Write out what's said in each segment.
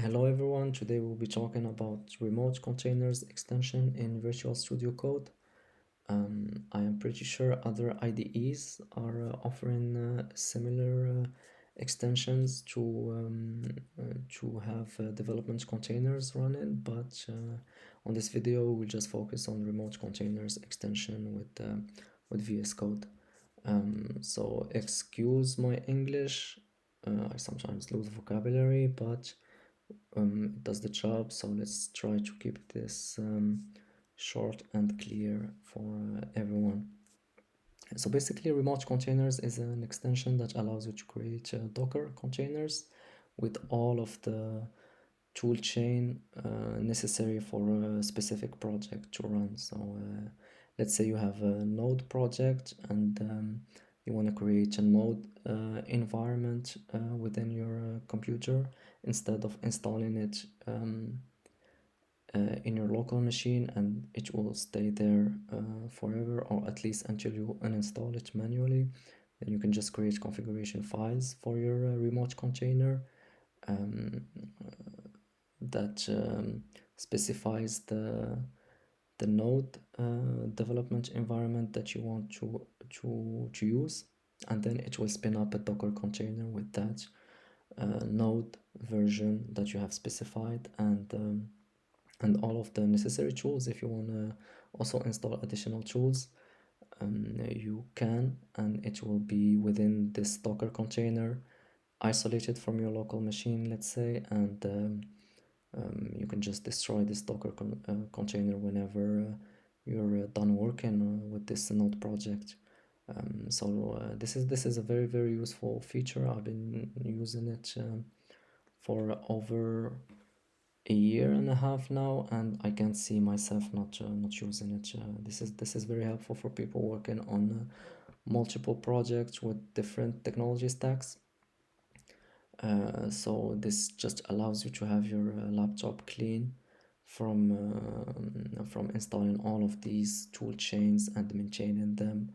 Hello everyone, today we'll be talking about remote containers extension in Visual Studio Code. I am pretty sure other IDEs are offering similar extensions to have development containers running, but on this video we'll just focus on remote containers extension with VS Code. So excuse my English, I sometimes lose vocabulary, but it does the job, so let's try to keep this short and clear for everyone. So basically, remote containers is an extension that allows you to create Docker containers with all of the tool chain necessary for a specific project to run. So let's say you have a node project and you want to create a node environment within your computer instead of installing it in your local machine, and it will stay there forever, or at least until you uninstall it manually. Then you can just create configuration files for your remote container that specifies the node development environment that you want to use, and then it will spin up a Docker container with that node version that you have specified, and all of the necessary tools. If you want to also install additional tools, you can, and it will be within this Docker container, isolated from your local machine, let's say, and you can just destroy this Docker container whenever you're done working with this node project. So this is a very useful feature. I've been using it for over a year and a half now, and I can't see myself not using it. This is very helpful for people working on multiple projects with different technology stacks. So this just allows you to have your laptop clean from installing all of these tool chains and maintaining them,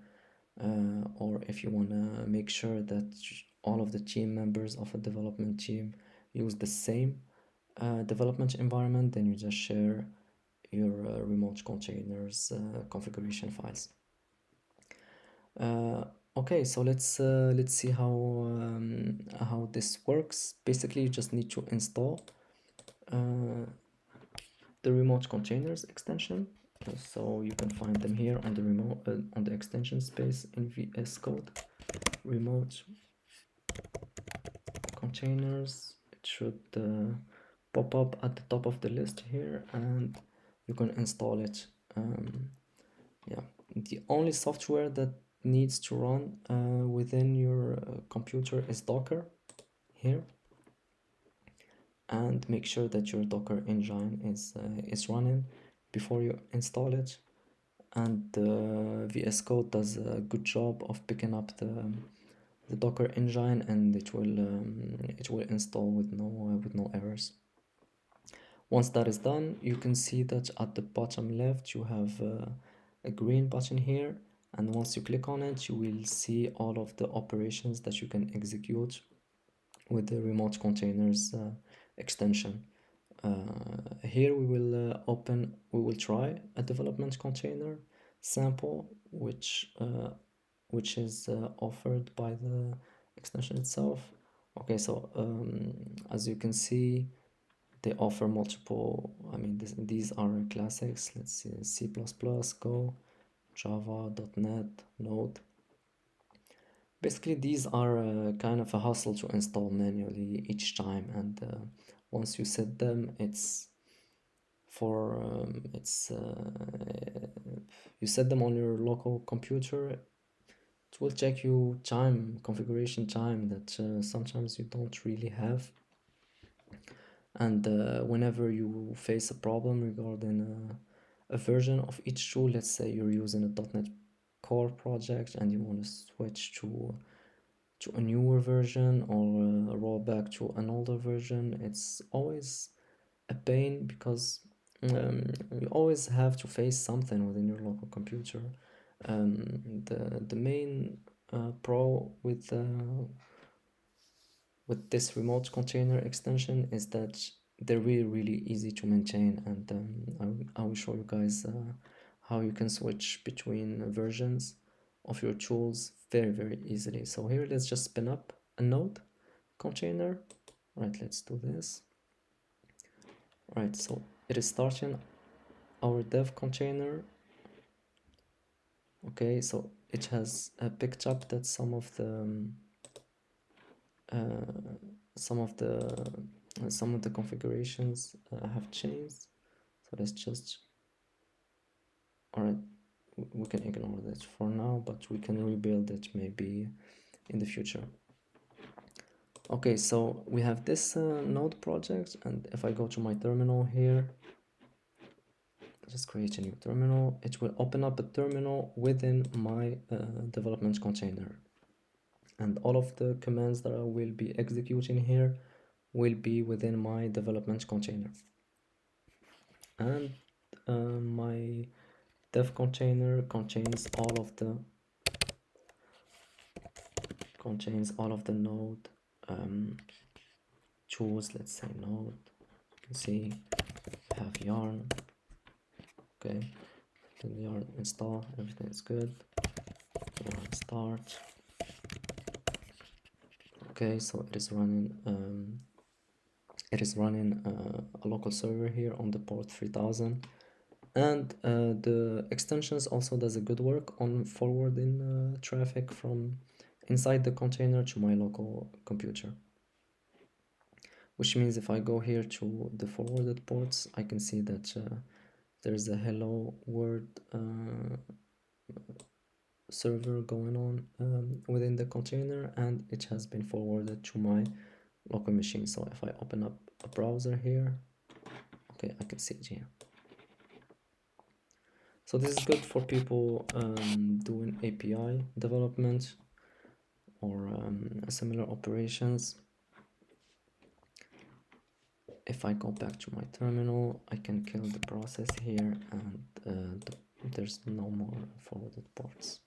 or if you want to make sure that all of the team members of a development team use the same development environment, then you just share your remote containers configuration files. Okay, so let's see how this works. Basically, you just need to install the remote containers extension. So you can find them here on the remote on the extension space in VSCode. Remote containers. It should pop up at the top of the list here, and you can install it. Yeah, the only software that needs to run within your computer is Docker here, and make sure that your Docker engine is running before you install it. And VS Code does a good job of picking up the Docker engine, and it will install with no errors. Once that is done, you can see that at the bottom left you have a green button here, and once you click on it, you will see all of the operations that you can execute with the remote containers extension. Here we will try a development container sample, which is offered by the extension itself. Okay, so as you can see, they offer multiple, these are classics. Let's see, C++, Go, Java, .NET, Node. Basically, these are kind of a hassle to install manually each time, and once you set them, you set them on your local computer. It will take you configuration time that sometimes you don't really have. And whenever you face a problem regarding a version of each tool, let's say you're using a .NET Core project and you want to switch to a newer version, or roll back to an older version, it's always a pain, because you always have to face something within your local computer. The main pro with this remote container extension is that they're really easy to maintain, and I will show you guys how you can switch between versions of your tools very easily. So here, let's just spin up a node container. Right, let's do this. Right, so it is starting our dev container. Okay, so it has picked up that some of the configurations have changed. So let's just, all right, we can ignore that for now, but we can rebuild it maybe in the future. Okay, so we have this node project, and if I go to my terminal here, just create a new terminal, it will open up a terminal within my development container, and all of the commands that I will be executing here will be within my development container. And my dev container contains all of the node tools. Let's say node, you can see we have yarn. Okay, then yarn install, everything is good. Yarn start. Okay, so it is running a local server here on the port 3000, and the extensions also does a good work on forwarding traffic from inside the container to my local computer, which means if I go here to the forwarded ports, I can see that there's a hello world server going on within the container, and it has been forwarded to my local machine. So if I open up a browser here, okay, I can see it here. So this is good for people doing API development or similar operations. If I go back to my terminal, I can kill the process here, and there's no more forwarded ports.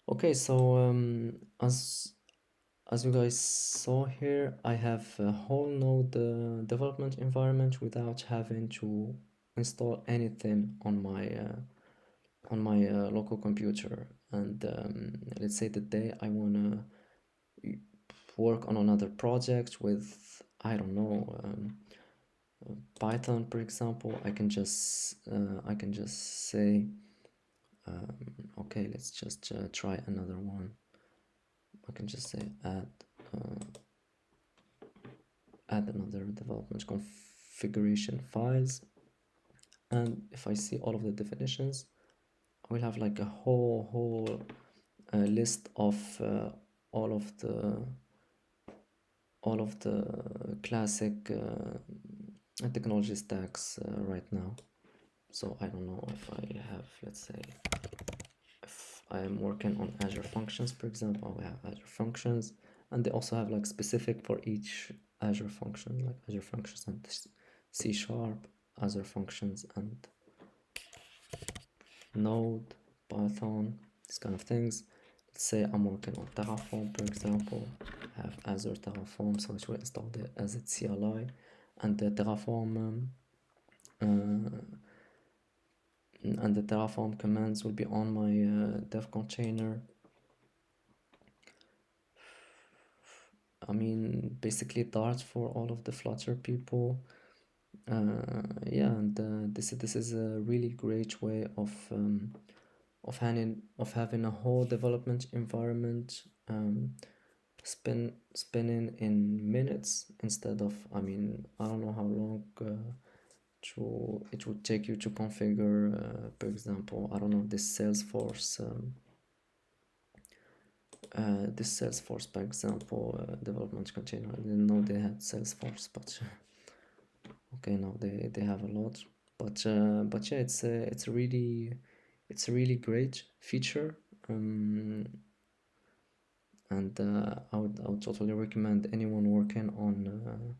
Okay, so as you guys saw here, I have a whole node development environment without having to install anything on my local computer. And let's say the day I wanna work on another project with, I don't know, Python, for example, I can just say, okay, let's just try another one. I can just say add another development configuration files, and if I see all of the definitions, I will have like a whole list of all of the classic technology stacks right now. So I don't know if I have, let's say, if I am working on Azure Functions, for example, I have Azure Functions, and they also have like specific for each Azure function, like Azure Functions and C#, Azure Functions and Node, Python, these kind of things. Let's say I'm working on Terraform, for example. I have Azure Terraform, so it will install it as its CLI, and the Terraform commands will be on my dev container. I mean, basically Dart for all of the Flutter people. Yeah, and this is a really great way of having a whole development environment spinning in minutes instead of, I mean, I don't know how long it would take you to configure, for example, I don't know, this Salesforce, for example, development container. I didn't know they had Salesforce, but okay, now they have a lot. But yeah, it's a really great feature, and I would totally recommend anyone working on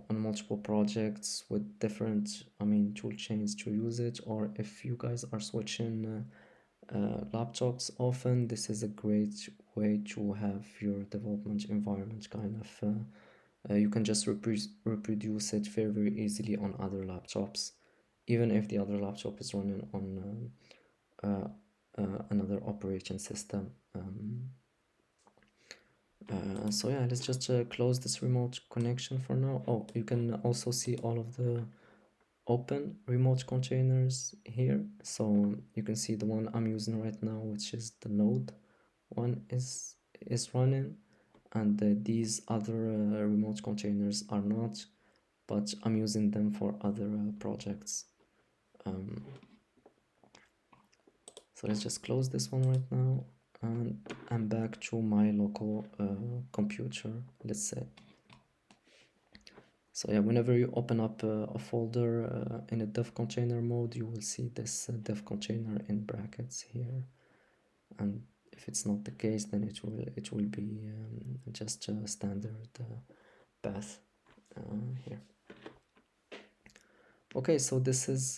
multiple projects with different, I mean, tool chains to use it, or if you guys are switching laptops often, this is a great way to have your development environment kind of you can just reproduce it very easily on other laptops, even if the other laptop is running on another operating system. So yeah, let's just close this remote connection for now. Oh, you can also see all of the open remote containers here. So you can see the one I'm using right now, which is the node one is running, and these other remote containers are not, but I'm using them for other projects. So let's just close this one right now, and I'm back to my local computer, let's say. So yeah, whenever you open up a folder in a dev container mode, you will see this dev container in brackets here. And if it's not the case, then it will be just a standard path here. Okay, so this is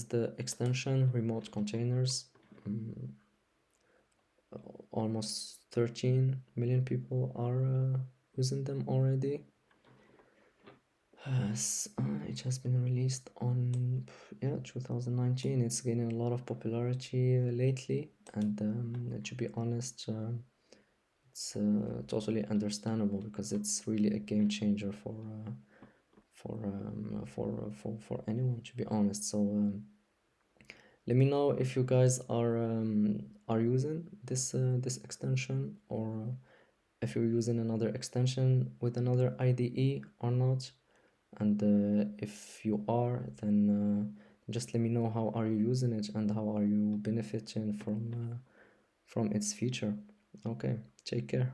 the extension remote containers. Almost 13 million people are using them already. It has been released on 2019. It's gaining a lot of popularity lately, and to be honest, it's totally understandable, because it's really a game changer for anyone, to be honest. So let me know if you guys are using this extension, or if you're using another extension with another IDE or not. And if you are, then just let me know how are you using it, and how are you benefiting from its feature. Okay, take care.